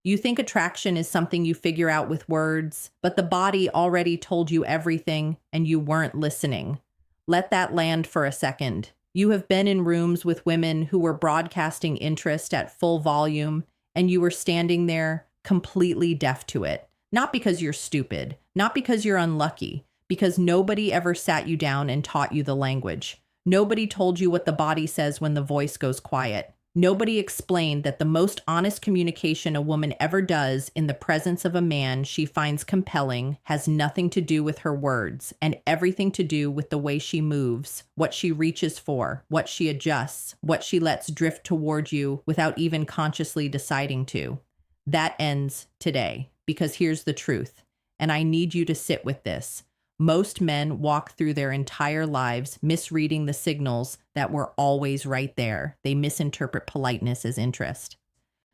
You think attraction is something you figure out with words, but the body already told you everything and you weren't listening. Let that land for a second. You have been in rooms with women who were broadcasting interest at full volume, and you were standing there completely deaf to it. Not because you're stupid, not because you're unlucky, because nobody ever sat you down and taught you the language. Nobody told you what the body says when the voice goes quiet. Nobody explained that the most honest communication a woman ever does in the presence of a man she finds compelling has nothing to do with her words and everything to do with the way she moves, what she reaches for, what she adjusts, what she lets drift toward you without even consciously deciding to. That ends today, because here's the truth, and I need you to sit with this. Most men walk through their entire lives misreading the signals that were always right there. They misinterpret politeness as interest.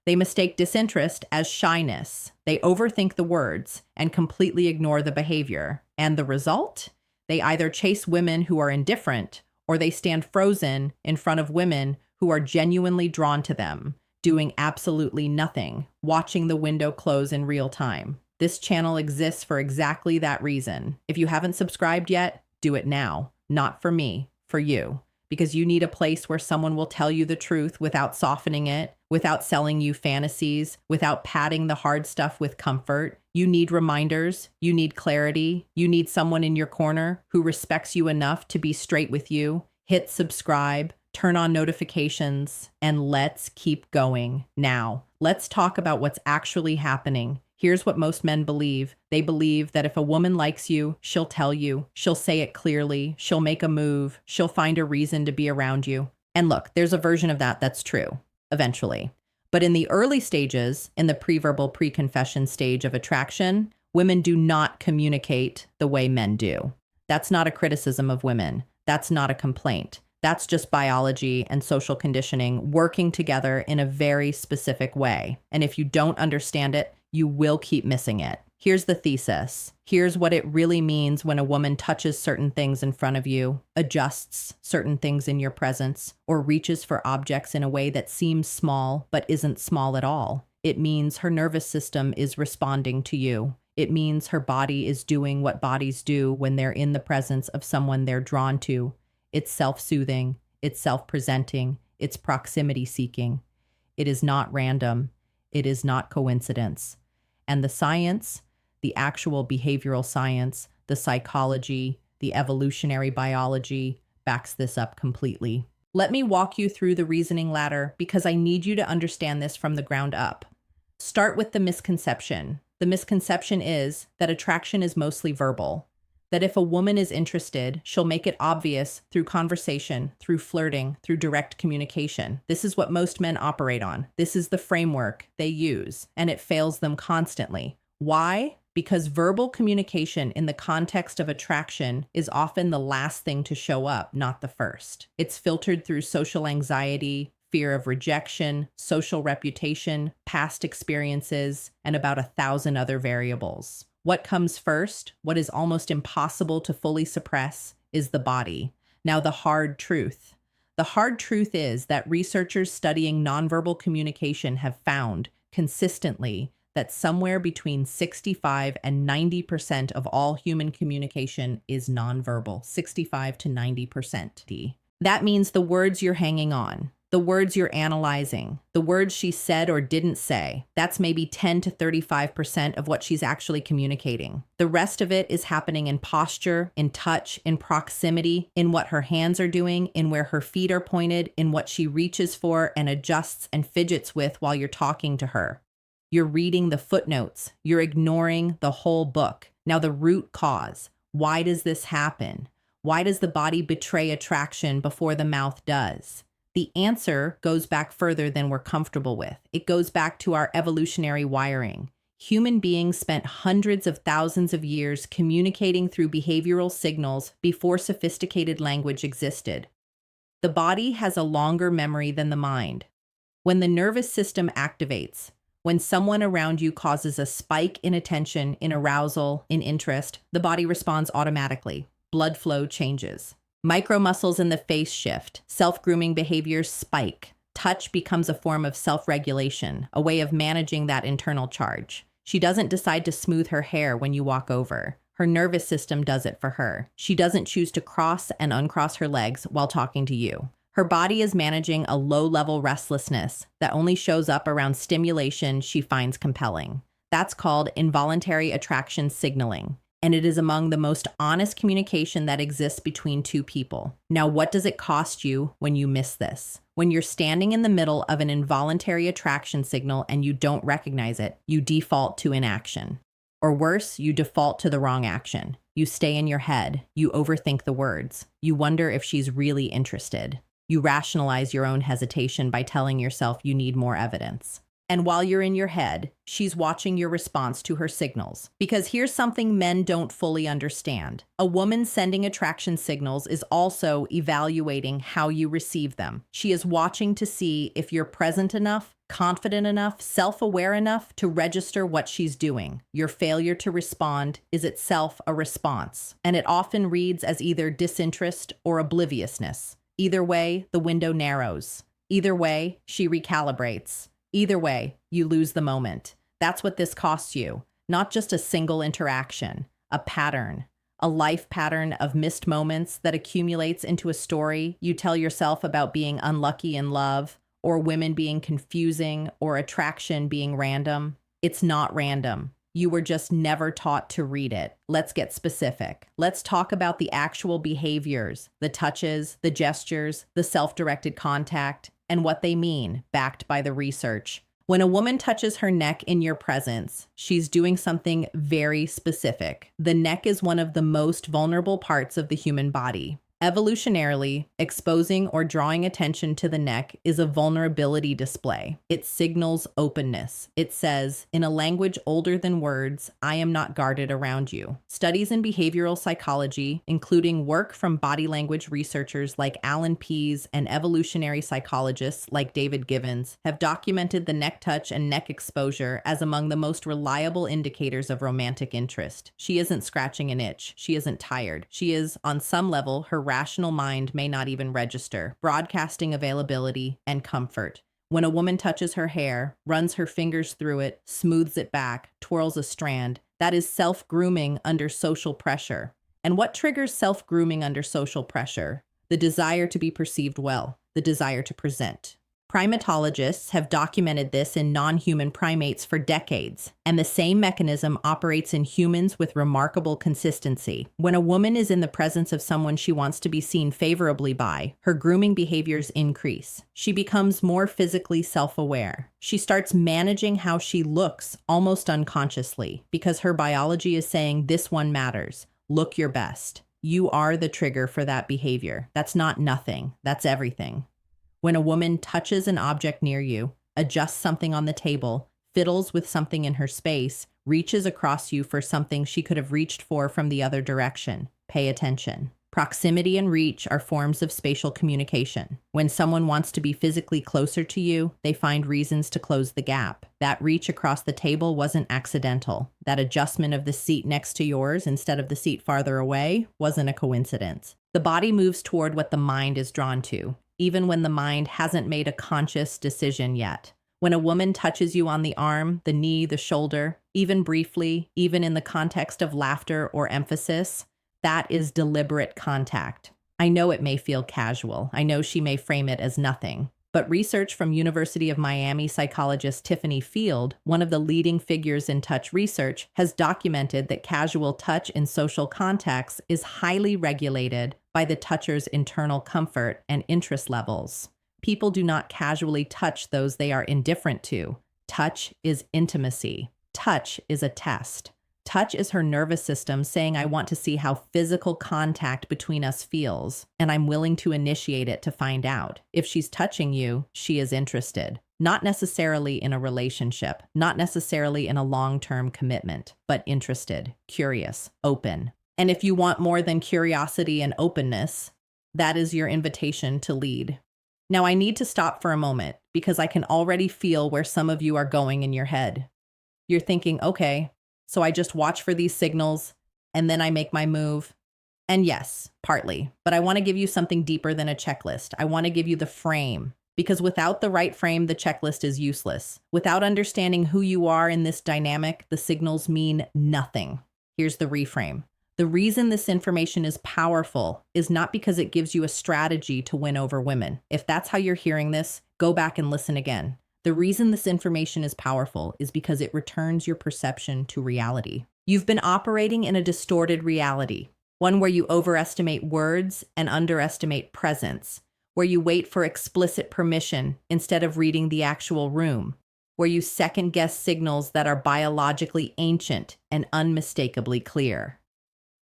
They mistake disinterest as shyness. They overthink the words and completely ignore the behavior. And the result? They either chase women who are indifferent or they stand frozen in front of women who are genuinely drawn to them, doing absolutely nothing, watching the window close in real time. This channel exists for exactly that reason. If you haven't subscribed yet, do it now. Not for me, for you. Because you need a place where someone will tell you the truth without softening it, without selling you fantasies, without padding the hard stuff with comfort. You need reminders. You need clarity. You need someone in your corner who respects you enough to be straight with you. Hit subscribe, turn on notifications, and let's keep going now. Let's talk about what's actually happening. Here's what most men believe. They believe that if a woman likes you, she'll tell you, she'll say it clearly, she'll make a move, she'll find a reason to be around you. And look, there's a version of that that's true, eventually. But in the early stages, in the pre-verbal pre-confession stage of attraction, women do not communicate the way men do. That's not a criticism of women. That's not a complaint. That's just biology and social conditioning working together in a very specific way. And if you don't understand it, you will keep missing it. Here's the thesis. Here's what it really means when a woman touches certain things in front of you, adjusts certain things in your presence, or reaches for objects in a way that seems small but isn't small at all. It means her nervous system is responding to you. It means her body is doing what bodies do when they're in the presence of someone they're drawn to. It's self-soothing, it's self-presenting, it's proximity-seeking. It is not random. It is not coincidence. And the science, the actual behavioral science, the psychology, the evolutionary biology backs this up completely. Let me walk you through the reasoning ladder because I need you to understand this from the ground up. Start with the misconception. The misconception is that attraction is mostly verbal. That if a woman is interested, she'll make it obvious through conversation, through flirting, through direct communication. This is what most men operate on. This is the framework they use, and it fails them constantly. Why? Because verbal communication in the context of attraction is often the last thing to show up, not the first. It's filtered through social anxiety, fear of rejection, social reputation, past experiences, and about 1,000 other variables. What comes first, what is almost impossible to fully suppress, is the body. Now, the hard truth. The hard truth is that researchers studying nonverbal communication have found consistently that somewhere between 65 and 90% of all human communication is nonverbal. 65 to 90%. That means the words you're hanging on, the words you're analyzing, the words she said or didn't say, that's maybe 10 to 35% of what she's actually communicating. The rest of it is happening in posture, in touch, in proximity, in what her hands are doing, in where her feet are pointed, in what she reaches for and adjusts and fidgets with while you're talking to her. You're reading the footnotes. You're ignoring the whole book. Now, the root cause. Why does this happen? Why does the body betray attraction before the mouth does? The answer goes back further than we're comfortable with. It goes back to our evolutionary wiring. Human beings spent hundreds of thousands of years communicating through behavioral signals before sophisticated language existed. The body has a longer memory than the mind. When the nervous system activates, when someone around you causes a spike in attention, in arousal, in interest, the body responds automatically. Blood flow changes. Micromuscles in the face shift. Self-grooming behaviors spike. Touch becomes a form of self-regulation, a way of managing that internal charge. She doesn't decide to smooth her hair when you walk over. Her nervous system does it for her. She doesn't choose to cross and uncross her legs while talking to you. Her body is managing a low-level restlessness that only shows up around stimulation she finds compelling. That's called involuntary attraction signaling, and it is among the most honest communication that exists between two people. Now, what does it cost you when you miss this? When you're standing in the middle of an involuntary attraction signal and you don't recognize it, you default to inaction. Or worse, you default to the wrong action. You stay in your head. You overthink the words. You wonder if she's really interested. You rationalize your own hesitation by telling yourself you need more evidence. And while you're in your head, she's watching your response to her signals. Because here's something men don't fully understand. A woman sending attraction signals is also evaluating how you receive them. She is watching to see if you're present enough, confident enough, self-aware enough to register what she's doing. Your failure to respond is itself a response, and it often reads as either disinterest or obliviousness. Either way, the window narrows. Either way, she recalibrates. Either way, you lose the moment. That's what this costs you. Not just a single interaction, a pattern, a life pattern of missed moments that accumulates into a story you tell yourself about being unlucky in love, or women being confusing, or attraction being random. It's not random. You were just never taught to read it. Let's get specific. Let's talk about the actual behaviors, the touches, the gestures, the self-directed contact, and what they mean, backed by the research. When a woman touches her neck in your presence, she's doing something very specific. The neck is one of the most vulnerable parts of the human body. Evolutionarily, exposing or drawing attention to the neck is a vulnerability display. It signals openness. It says, in a language older than words, I am not guarded around you. Studies in behavioral psychology, including work from body language researchers like Alan Pease and evolutionary psychologists like David Givens, have documented the neck touch and neck exposure as among the most reliable indicators of romantic interest. She isn't scratching an itch. She isn't tired. She is, on some level, her rational mind may not even register, broadcasting availability and comfort. When a woman touches her hair, runs her fingers through it, smooths it back, twirls a strand, that is self-grooming under social pressure. And what triggers self-grooming under social pressure? The desire to be perceived well, the desire to present. Primatologists have documented this in non-human primates for decades, and the same mechanism operates in humans with remarkable consistency. When a woman is in the presence of someone she wants to be seen favorably by, her grooming behaviors increase. She becomes more physically self-aware. She starts managing how she looks almost unconsciously, because her biology is saying, this one matters. Look your best. You are the trigger for that behavior. That's not nothing. That's everything. When a woman touches an object near you, adjusts something on the table, fiddles with something in her space, reaches across you for something she could have reached for from the other direction, pay attention. Proximity and reach are forms of spatial communication. When someone wants to be physically closer to you, they find reasons to close the gap. That reach across the table wasn't accidental. That adjustment of the seat next to yours instead of the seat farther away wasn't a coincidence. The body moves toward what the mind is drawn to, even when the mind hasn't made a conscious decision yet. When a woman touches you on the arm, the knee, the shoulder, even briefly, even in the context of laughter or emphasis, that is deliberate contact. I know it may feel casual. I know she may frame it as nothing. But research from University of Miami psychologist Tiffany Field, one of the leading figures in touch research, has documented that casual touch in social contexts is highly regulated by the toucher's internal comfort and interest levels. People do not casually touch those they are indifferent to. Touch is intimacy. Touch is a test. Touch is her nervous system saying, I want to see how physical contact between us feels, and I'm willing to initiate it to find out. If she's touching you, she is interested. Not necessarily in a relationship, not necessarily in a long-term commitment, but interested, curious, open. And if you want more than curiosity and openness, that is your invitation to lead. Now, I need to stop for a moment because I can already feel where some of you are going in your head. You're thinking, okay, so I just watch for these signals and then I make my move. And yes, partly, but I want to give you something deeper than a checklist. I want to give you the frame. Because without the right frame, the checklist is useless. Without understanding who you are in this dynamic, the signals mean nothing. Here's the reframe. The reason this information is powerful is not because it gives you a strategy to win over women. If that's how you're hearing this, go back and listen again. The reason this information is powerful is because it returns your perception to reality. You've been operating in a distorted reality, one where you overestimate words and underestimate presence, where you wait for explicit permission instead of reading the actual room, where you second-guess signals that are biologically ancient and unmistakably clear.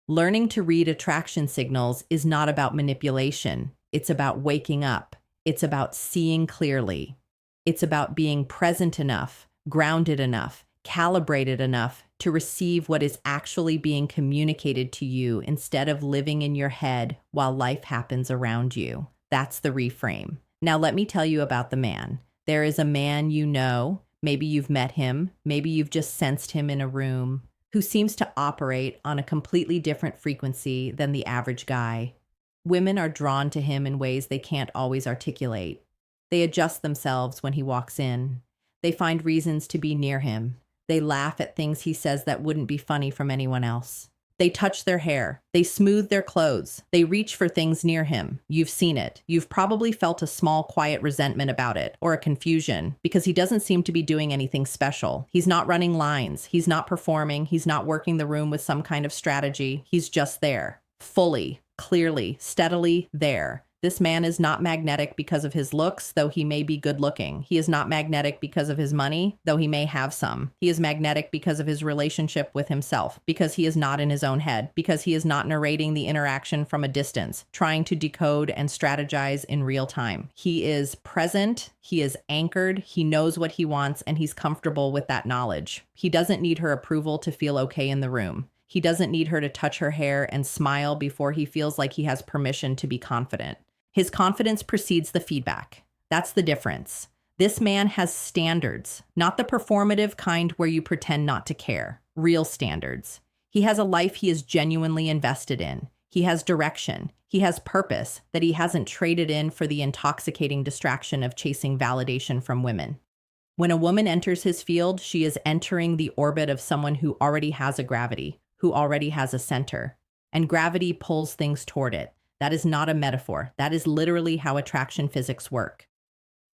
Learning to read attraction signals is not about manipulation. It's about waking up. It's about seeing clearly. It's about being present enough, grounded enough, calibrated enough to receive what is actually being communicated to you instead of living in your head while life happens around you. That's the reframe. Now let me tell you about the man. There is a man you know, maybe you've met him, maybe you've just sensed him in a room, who seems to operate on a completely different frequency than the average guy. Women are drawn to him in ways they can't always articulate. They adjust themselves when he walks in. They find reasons to be near him. They laugh at things he says that wouldn't be funny from anyone else. They touch their hair. They smooth their clothes. They reach for things near him. You've seen it. You've probably felt a small, quiet resentment about it, or a confusion, because he doesn't seem to be doing anything special. He's not running lines. He's not performing. He's not working the room with some kind of strategy. He's just there. Fully, clearly, steadily there. This man is not magnetic because of his looks, though he may be good looking. He is not magnetic because of his money, though he may have some. He is magnetic because of his relationship with himself, because he is not in his own head, because he is not narrating the interaction from a distance, trying to decode and strategize in real time. He is present, he is anchored, he knows what he wants, and he's comfortable with that knowledge. He doesn't need her approval to feel okay in the room. He doesn't need her to touch her hair and smile before he feels like he has permission to be confident. His confidence precedes the feedback. That's the difference. This man has standards, not the performative kind where you pretend not to care, real standards. He has a life he is genuinely invested in. He has direction. He has purpose that he hasn't traded in for the intoxicating distraction of chasing validation from women. When a woman enters his field, she is entering the orbit of someone who already has a gravity, who already has a center, and gravity pulls things toward it. That is not a metaphor. That is literally how attraction physics work.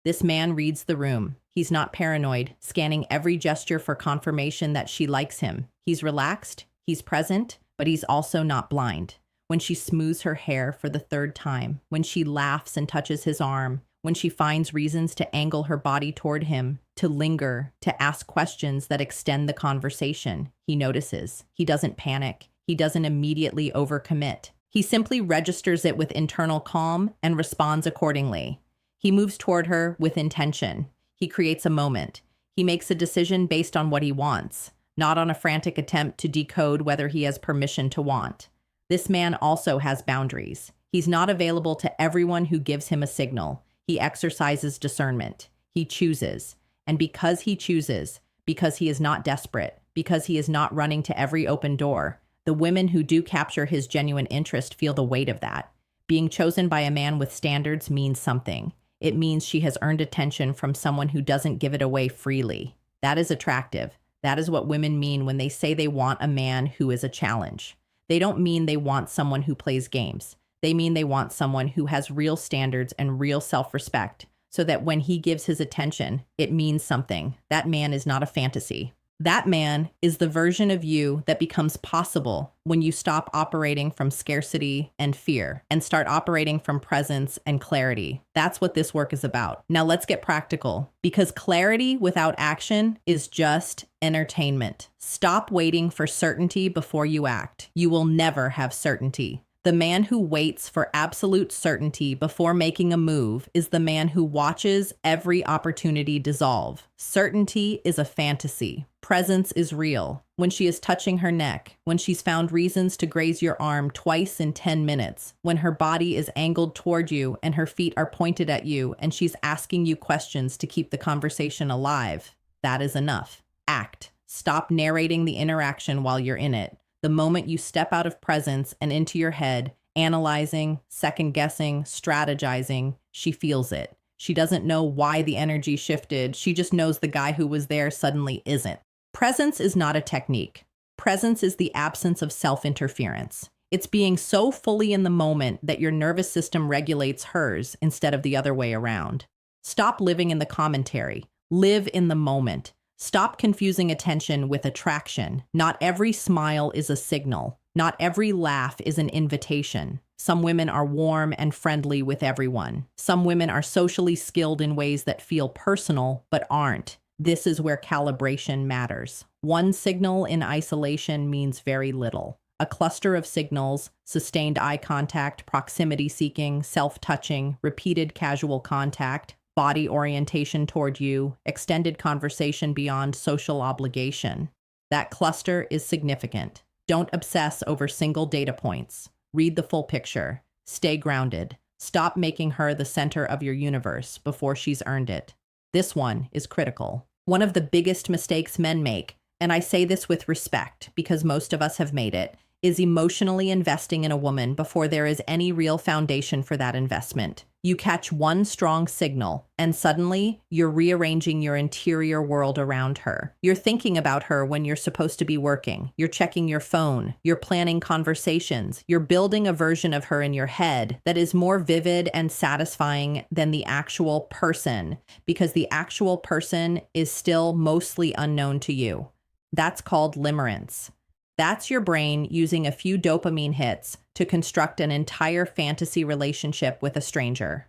This man reads the room. He's not paranoid, scanning every gesture for confirmation that she likes him. He's relaxed, he's present, but he's also not blind. When she smooths her hair for the third time, when she laughs and touches his arm, when she finds reasons to angle her body toward him, to linger, to ask questions that extend the conversation, he notices. He doesn't panic. He doesn't immediately overcommit. He simply registers it with internal calm and responds accordingly. He moves toward her with intention. He creates a moment. He makes a decision based on what he wants, not on a frantic attempt to decode whether he has permission to want. This man also has boundaries. He's not available to everyone who gives him a signal. He exercises discernment. He chooses. And because he chooses, because he is not desperate, because he is not running to every open door, the women who do capture his genuine interest feel the weight of that. Being chosen by a man with standards means something. It means she has earned attention from someone who doesn't give it away freely. That is attractive. That is what women mean when they say they want a man who is a challenge. They don't mean they want someone who plays games. They mean they want someone who has real standards and real self-respect, so that when he gives his attention, it means something. That man is not a fantasy. That man is the version of you that becomes possible when you stop operating from scarcity and fear and start operating from presence and clarity. That's what this work is about. Now let's get practical, because clarity without action is just entertainment. Stop waiting for certainty before you act. You will never have certainty. The man who waits for absolute certainty before making a move is the man who watches every opportunity dissolve. Certainty is a fantasy. Presence is real. When she is touching her neck, when she's found reasons to graze your arm twice in 10 minutes, when her body is angled toward you and her feet are pointed at you and she's asking you questions to keep the conversation alive, that is enough. Act. Stop narrating the interaction while you're in it. The moment you step out of presence and into your head, analyzing, second-guessing, strategizing, she feels it. She doesn't know why the energy shifted. She just knows the guy who was there suddenly isn't. Presence is not a technique. Presence is the absence of self-interference. It's being so fully in the moment that your nervous system regulates hers instead of the other way around. Stop living in the commentary. Live in the moment. Stop confusing attention with attraction. Not every smile is a signal. Not every laugh is an invitation. Some women are warm and friendly with everyone. Some women are socially skilled in ways that feel personal but aren't. This is where calibration matters. One signal in isolation means very little. A cluster of signals, sustained eye contact, proximity seeking, self-touching, repeated casual contact, body orientation toward you, extended conversation beyond social obligation. That cluster is significant. Don't obsess over single data points. Read the full picture. Stay grounded. Stop making her the center of your universe before she's earned it. This one is critical. One of the biggest mistakes men make, and I say this with respect because most of us have made it, is emotionally investing in a woman before there is any real foundation for that investment. You catch one strong signal, and suddenly you're rearranging your interior world around her. You're thinking about her when you're supposed to be working. You're checking your phone. You're planning conversations. You're building a version of her in your head that is more vivid and satisfying than the actual person, because the actual person is still mostly unknown to you. That's called limerence. That's your brain using a few dopamine hits to construct an entire fantasy relationship with a stranger.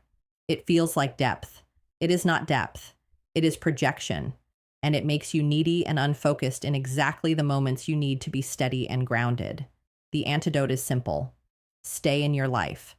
It feels like depth. It is not depth. It is projection. And it makes you needy and unfocused in exactly the moments you need to be steady and grounded. The antidote is simple. Stay in your life.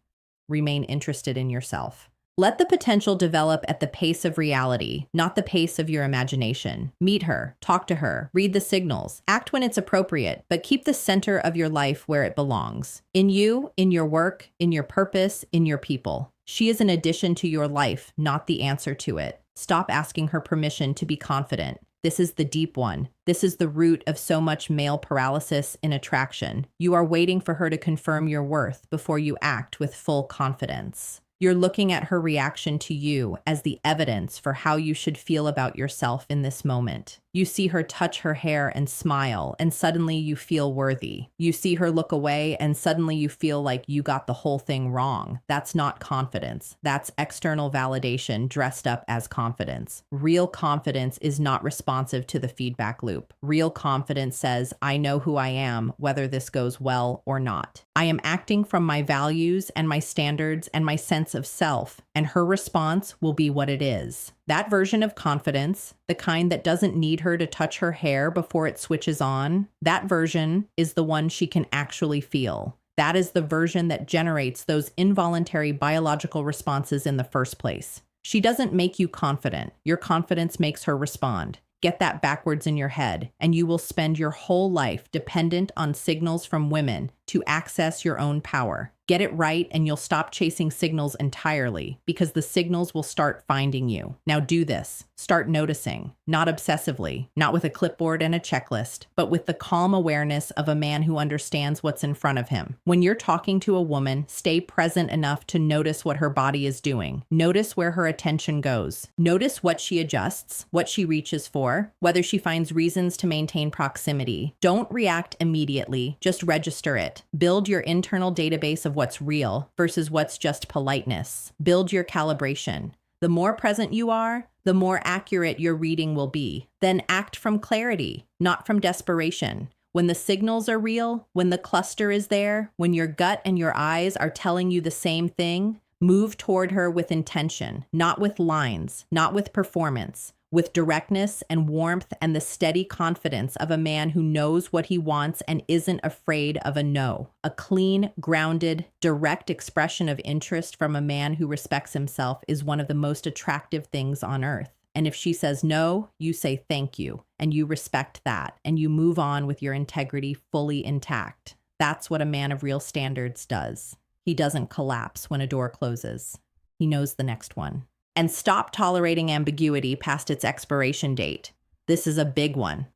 Remain interested in yourself. Let the potential develop at the pace of reality, not the pace of your imagination. Meet her, talk to her, read the signals, act when it's appropriate, but keep the center of your life where it belongs. In you, in your work, in your purpose, in your people. She is an addition to your life, not the answer to it. Stop asking her permission to be confident. This is the deep one. This is the root of so much male paralysis in attraction. You are waiting for her to confirm your worth before you act with full confidence. You're looking at her reaction to you as the evidence for how you should feel about yourself in this moment. You see her touch her hair and smile, and suddenly you feel worthy. You see her look away, and suddenly you feel like you got the whole thing wrong. That's not confidence. That's external validation dressed up as confidence. Real confidence is not responsive to the feedback loop. Real confidence says, I know who I am, whether this goes well or not. I am acting from my values and my standards and my sense of self, and her response will be what it is. That version of confidence, the kind that doesn't need her to touch her hair before it switches on, that version is the one she can actually feel. That is the version that generates those involuntary biological responses in the first place. She doesn't make you confident. Your confidence makes her respond. Get that backwards in your head, and you will spend your whole life dependent on signals from women to access your own power. Get it right, and you'll stop chasing signals entirely because the signals will start finding you. Now do this. Start noticing, not obsessively, not with a clipboard and a checklist, but with the calm awareness of a man who understands what's in front of him. When you're talking to a woman, stay present enough to notice what her body is doing. Notice where her attention goes. Notice what she adjusts, what she reaches for, whether she finds reasons to maintain proximity. Don't react immediately, just register it. Build your internal database of what's real versus what's just politeness. Build your calibration. The more present you are, the more accurate your reading will be. Then act from clarity, not from desperation. When the signals are real, when the cluster is there, when your gut and your eyes are telling you the same thing, move toward her with intention, not with lines, not with performance, with directness and warmth and the steady confidence of a man who knows what he wants and isn't afraid of a no. A clean, grounded, direct expression of interest from a man who respects himself is one of the most attractive things on earth. And if she says no, you say thank you, and you respect that, and you move on with your integrity fully intact. That's what a man of real standards does. He doesn't collapse when a door closes. He knows the next one. And stop tolerating ambiguity past its expiration date. This is a big one.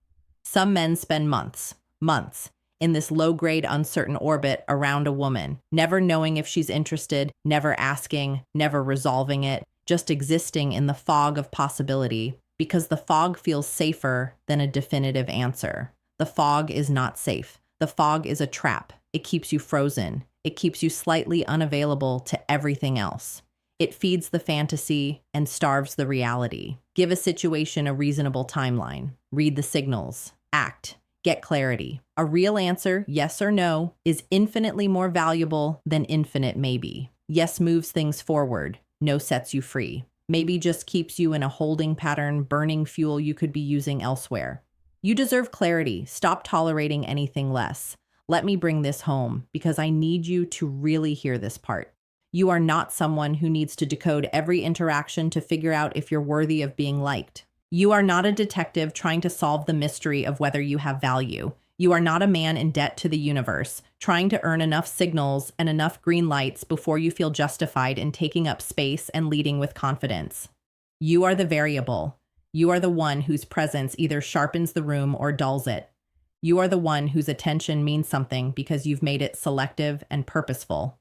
Some men spend months in this low-grade, uncertain orbit around a woman, never knowing if she's interested, never asking, never resolving it, just existing in the fog of possibility, because the fog feels safer than a definitive answer. The fog is not safe. The fog is a trap. It keeps you frozen. It keeps you slightly unavailable to everything else. It feeds the fantasy and starves the reality. Give a situation a reasonable timeline. Read the signals. Act. Get clarity. A real answer, yes or no, is infinitely more valuable than infinite maybe. Yes moves things forward. No sets you free. Maybe just keeps you in a holding pattern, burning fuel you could be using elsewhere. You deserve clarity. Stop tolerating anything less. Let me bring this home, because I need you to really hear this part. You are not someone who needs to decode every interaction to figure out if you're worthy of being liked. You are not a detective trying to solve the mystery of whether you have value. You are not a man in debt to the universe, trying to earn enough signals and enough green lights before you feel justified in taking up space and leading with confidence. You are the variable. You are the one whose presence either sharpens the room or dulls it. You are the one whose attention means something because you've made it selective and purposeful.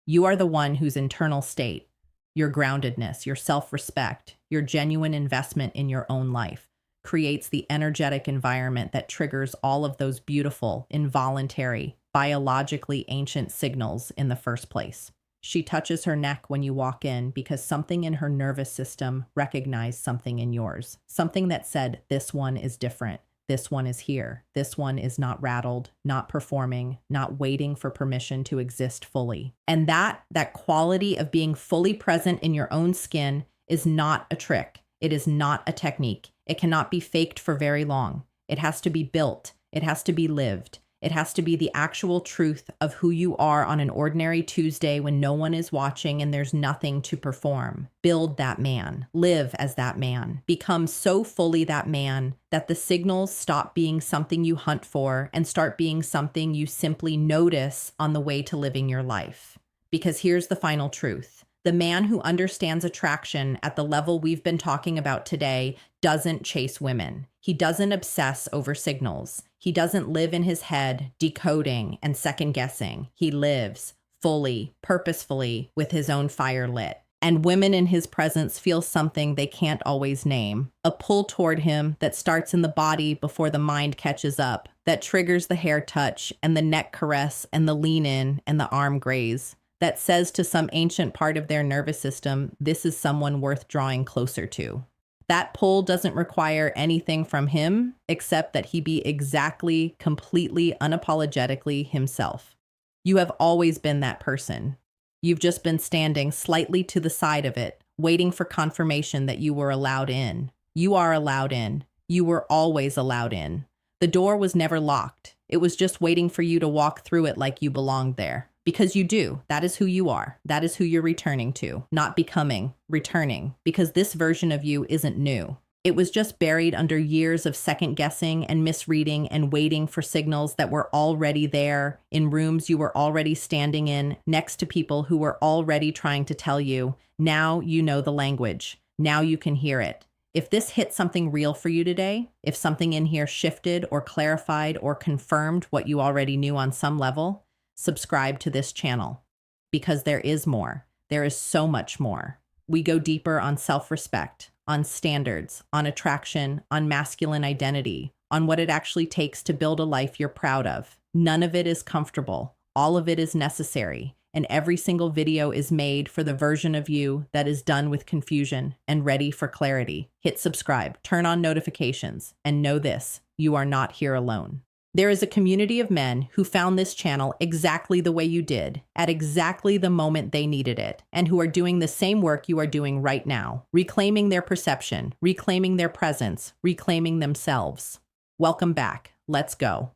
You are the one whose internal state, your groundedness, your self-respect, your genuine investment in your own life, creates the energetic environment that triggers all of those beautiful, involuntary, biologically ancient signals in the first place. She touches her neck when you walk in because something in her nervous system recognized something in yours. Something that said, this one is different. This one is here. This one is not rattled, not performing, not waiting for permission to exist fully. And that quality of being fully present in your own skin is not a trick. It is not a technique. It cannot be faked for very long. It has to be built. It has to be lived. It has to be the actual truth of who you are on an ordinary Tuesday when no one is watching and there's nothing to perform. Build that man. Live as that man. Become so fully that man that the signals stop being something you hunt for and start being something you simply notice on the way to living your life. Because here's the final truth. The man who understands attraction at the level we've been talking about today doesn't chase women. He doesn't obsess over signals. He doesn't live in his head decoding and second-guessing. He lives fully, purposefully, with his own fire lit. And women in his presence feel something they can't always name. A pull toward him that starts in the body before the mind catches up, that triggers the hair touch and the neck caress and the lean in and the arm graze. That says to some ancient part of their nervous system, this is someone worth drawing closer to. That pull doesn't require anything from him except that he be exactly, completely, unapologetically himself. You have always been that person. You've just been standing slightly to the side of it, waiting for confirmation that you were allowed in. You are allowed in. You were always allowed in. The door was never locked. It was just waiting for you to walk through it like you belonged there. Because you do. That is who you are. That is who you're returning to. Not becoming, returning. Because this version of you isn't new. It was just buried under years of second guessing and misreading and waiting for signals that were already there, in rooms you were already standing in, next to people who were already trying to tell you, now you know the language. Now you can hear it. If this hit something real for you today, if something in here shifted or clarified or confirmed what you already knew on some level, subscribe to this channel, because there is more. There is so much more. We go deeper on self-respect, on standards, on attraction, on masculine identity, on what it actually takes to build a life you're proud of. None of it is comfortable. All of it is necessary. And every single video is made for the version of you that is done with confusion and ready for clarity. Hit subscribe, turn on notifications, and know this, you are not here alone. There is a community of men who found this channel exactly the way you did, at exactly the moment they needed it, and who are doing the same work you are doing right now, reclaiming their perception, reclaiming their presence, reclaiming themselves. Welcome back. Let's go.